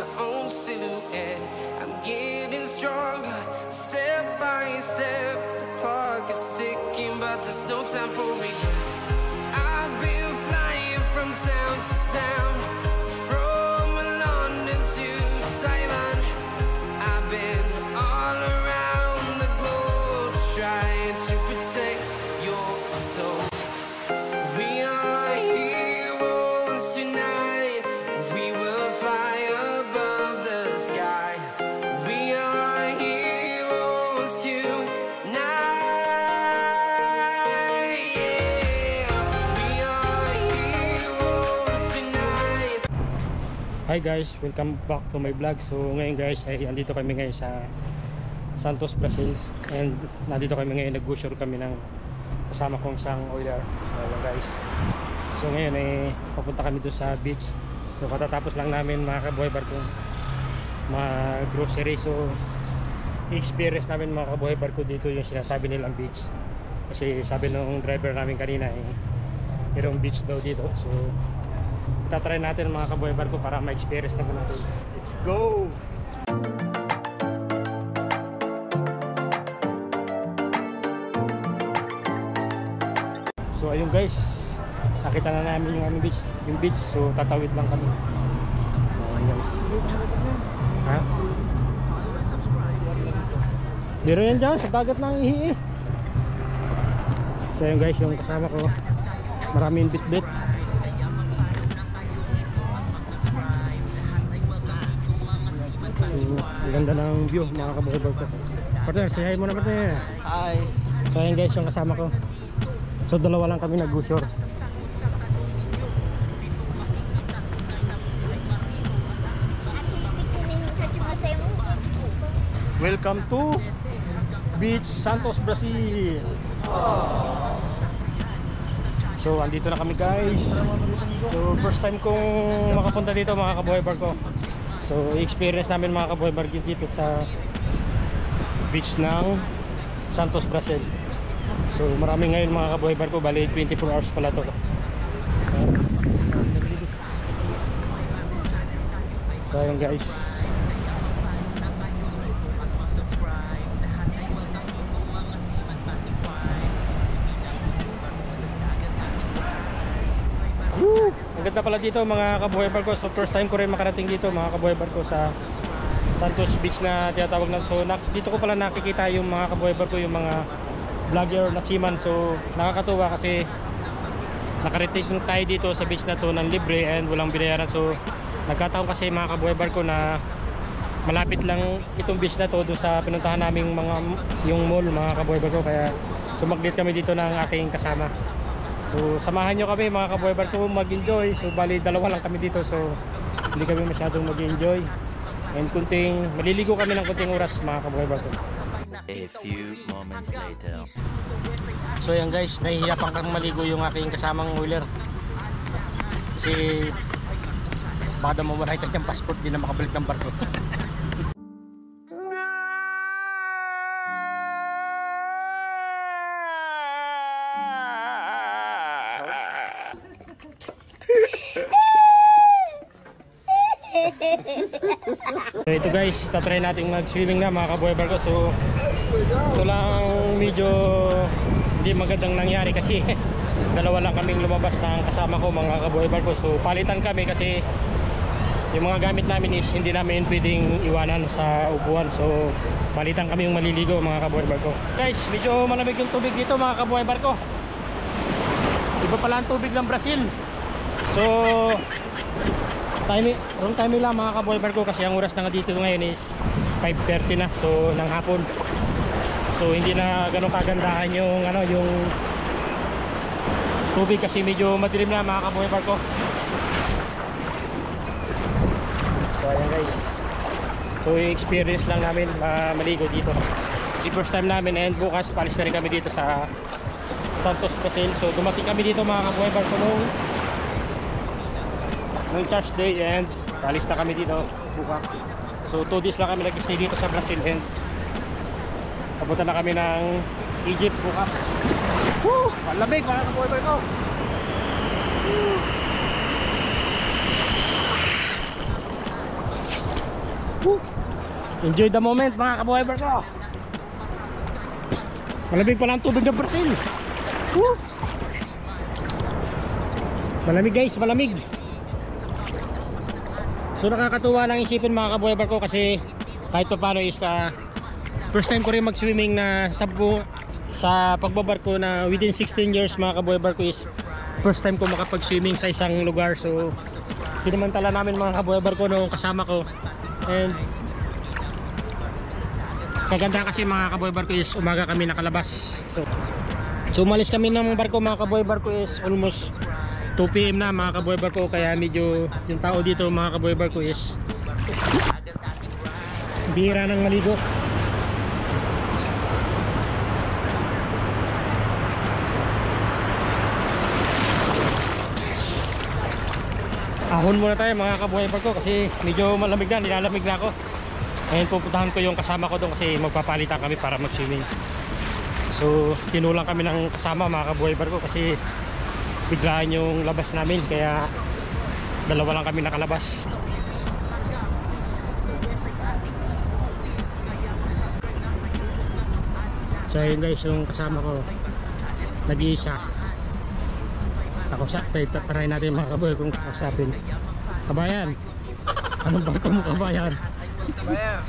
my own silhouette. I'm getting stronger, step by step. The clock is ticking, but there's no time for regrets. I've been flying from town to town, from London to Taiwan. I've been all around the globe, trying to protect your soul. We are heroes tonight. We will fly above the sky. We are heroes tonight. Yeah. We are heroes tonight. Hi guys, welcome back to my vlog. So ngayon guys ay andito kami ngayon sa Santos, Brazil. And nandito kami ngayon, nag-go-shore kami ng kasama kong isang oiler. So ayan guys, so ngayon ay papunta kami doon sa beach. So katatapos lang namin mga kabuhay barko mag-grocery. So experience namin mga kabuhay barko dito yung sinasabi nilang beach. Kasi sabi nung driver namin kanina mayroong beach daw dito. So itatry natin mga kabuhay barko para ma-experience na natin. Let's go! So ayun guys, nakita na namin yung aming beach, so tatawid lang kami. So ayun guys. Ha? Dito yan dyan, sa dagat ng ihi. So ayun guys, yung kasama ko, maraming bit-bit. So ang ganda ng view mga kabuhay-bag ko. Partner, say hi muna partner. Hi. So ayun guys, yung kasama ko. So dalawa lang kami nag-go-shore. Welcome to Beach Santos, Brazil. So andito na kami guys. So first time kong makapunta dito mga kabuhay barko. So experience namin mga kabuhay barko dito sa beach ng Santos, Brazil. So marami ngayon mga kabuhay barko, bali 24 hours pala to. So ayun guys. Woo! Ang ganda pala dito mga kabuhay barko. So first time ko rin makarating dito mga kabuhay barko sa Santos Beach na tinatawag na. So dito ko pala nakikita yung mga kabuhay barko, yung mga vlogger na seaman. So nakakatuwa kasi nakarating tayo dito sa beach na to ng libre and walang binayaran. So nagkataon kasi mga kabuhay barko na malapit lang itong beach na to doon sa pinuntahan naming yung mall mga kabuhay barko, kaya sumaglit kami dito ng aking kasama. So samahan nyo kami mga kabuhay barko mag-enjoy. So bali dalawa lang kami dito, so hindi kami masyadong mag-enjoy and maliligo kami ng kunting oras mga kabuhay barko. A few moments later. So yan guys, nahihirapan kang maligo yung aking kasamang oiler kasi baka mawala ito yung passport, di na makabalik ng barko. So ito guys, tatry natin mag-swimming na mga kabuhay barko. So ito lang medyo hindi magandang nangyari kasi dalawa lang kaming lumabas ng kasama ko mga kabuhay barko. So palitan kami kasi yung mga gamit namin is hindi namin pwedeng iwanan sa upuan. So palitan kami yung maliligo mga kabuhay barko. Guys, medyo malamig yung tubig dito mga kabuhay barko. Iba pala ang tubig ng Brazil. So wrong time lang mga kabuhay barko kasi ang oras na nga dito ngayon is 5:30 na, so ng hapon. So hindi na ganun kagandahan yung yung tubig kasi medyo madilim na mga kabuhay barko. So ayan guys, so experience lang namin maligo dito kasi first time namin, and bukas palis na rin kami dito sa Santos, Brazil. So dumating kami dito mga kabuhay barko nung Thursday and palis na kami dito bukas. So 2 days lang kami nag-stay dito sa Brazil and papunta na kami ng Egypt bukas. Woo! Malamig mga kabuhay barko. Woo! Enjoy the moment mga kabuhay ko. Malamig pala ang tubig ng Brazil. Woo! Malamig guys, malamig. So nakakatuwa lang isipin mga kabuhay ko kasi kahit pa paano is first time ko rin mag-swimming na sa pagbabarko na within 16 years mga kabuhay ko is first time ko makapag-swimming sa isang lugar. So sinimantala namin mga kabuhay ko nung kasama ko. And kaganda kasi mga kabuhay ko is umaga kami nakalabas. So umalis kami ng barko mga kabuhay ko is almost 2 PM na mga kabuhay ko, kaya medyo yung tao dito mga kabuhay ko is bihira ng maligo. Ahon muna tayo mga kabuhay ko kasi medyo malamig na, nilalamig na ako. Ngayon pupuntahan ko yung kasama ko doon kasi magpapalitan kami para mag-swimming. So tinulang kami ng kasama mga kabuhay ko kasi biglaan yung labas namin, kaya dalawa lang kami nakalabas. So ayun guys, yung kasama ko nag-iisa. Ako siya, try natin mga kabuhay kung kausapin. Kabayan, anong barko mo kabayan? Kabayan,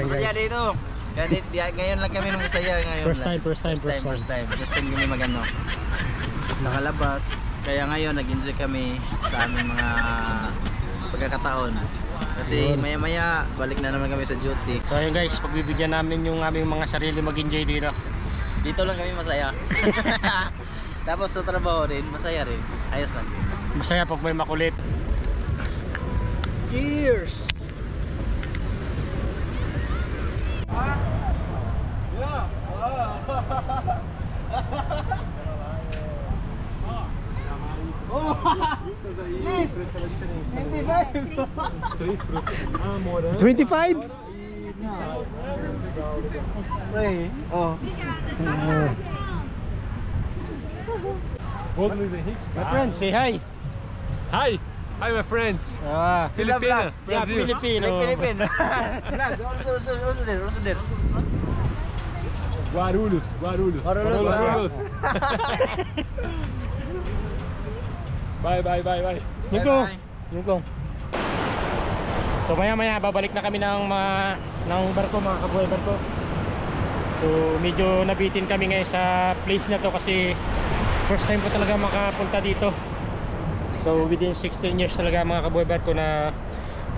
masaya dito. Ngayon lang kami masaya ngayon. First time kami magano nakalabas, kaya ngayon nag-enjoy kami sa aming mga pagkakataon kasi maya maya balik na naman kami sa duty. So ayun guys, pagbibigyan namin yung aming mga sarili mag-enjoy dito. Dito lang kami masaya. Tapos sa trabaho rin masaya rin, ayos lang. Masaya pag may makulit. Cheers! Yes! 25? Oh. My friend, say hi. Hi! Hi my friends! Filipino! Yeah, Filipino. Also there. Guarulhos! Bye! Yung So maya babalik na kami ng barko mga kabuhay barko. So medyo nabitin kami ngayon sa place na to kasi first time ko talaga makapunta dito. So within 16 years talaga mga kabuhay barko na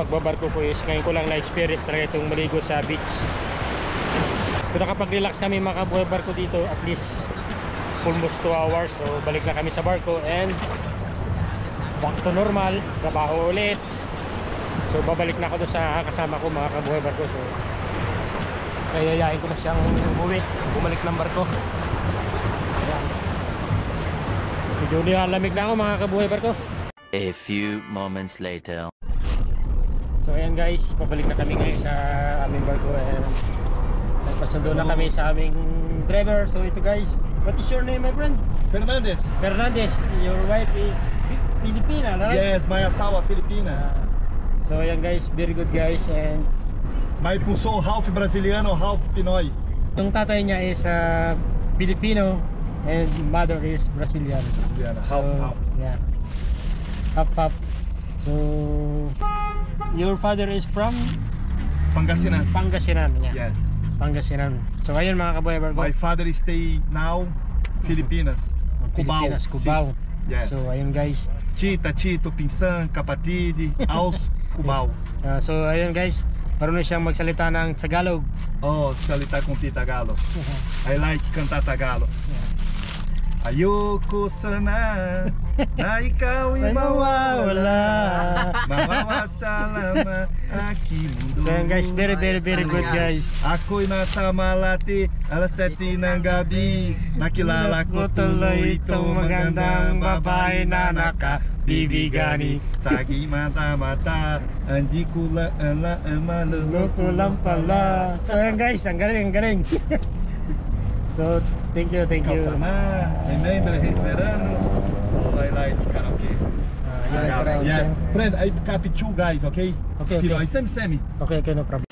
pagbabarko ko is ngayon ko lang na-experience talaga itong maligo sa beach. So nakapag-relax kami mga kabuhay barko dito at least almost 2 hours. So balik na kami sa barko and back to normal, trabaho ulit. So babalik na ako doon sa kasama ko mga kabuhay barko. So kayayain ko na siyang bumalik ng barko. Ayan. Medyo nilalamig na ako mga kabuhay barko. A few moments later. So ayan guys, pabalik na kami ngayon sa aming barko and nagpasundo na kami sa aming driver. So ito guys, what is your name my friend? Fernandez. Fernandez. Your wife is Filipina, right? Yes, my asawa Filipina. So ayan guys, very good guys. And My puso half Braziliano, half Pinoy. yung tatay niya is Filipino and mother is Brazilian. Yeah, So, half. yeah. Half. So your father is from Pangasinan. Pangasinan. Yeah. Yes. Pangasinan. So ayun mga kaboy barko. My father stay now Filipinas. Cubao. Pilipinas, Cubao. Yes. So ayun guys. Chita, Chito, Pinsan, Kapatid, Aus, Cubao. So ayun guys, marunong siyang magsalita ng Tagalog. Oh, salita com Tagalog. I like cantar Tagalog. Ayoko sana na ikaw ay mawawala, mawawasala aking mundo. So ayun guys, very good guys. Ako'y nasa Malate, alas 7 ng gabi. Nakilala ko tuloy itong magandang babae na nakabibigani. Sa aking mata-mata, hindi ko lang maluloko lang pala. So ayun guys, ang galing. So thank you. Kalsana, remember hit verano. Oh, I like karaoke. Yan ang karaoke. Yes, friend, I copy two guys, okay? Okay, Kilo, okay. semi. Okay, no problem.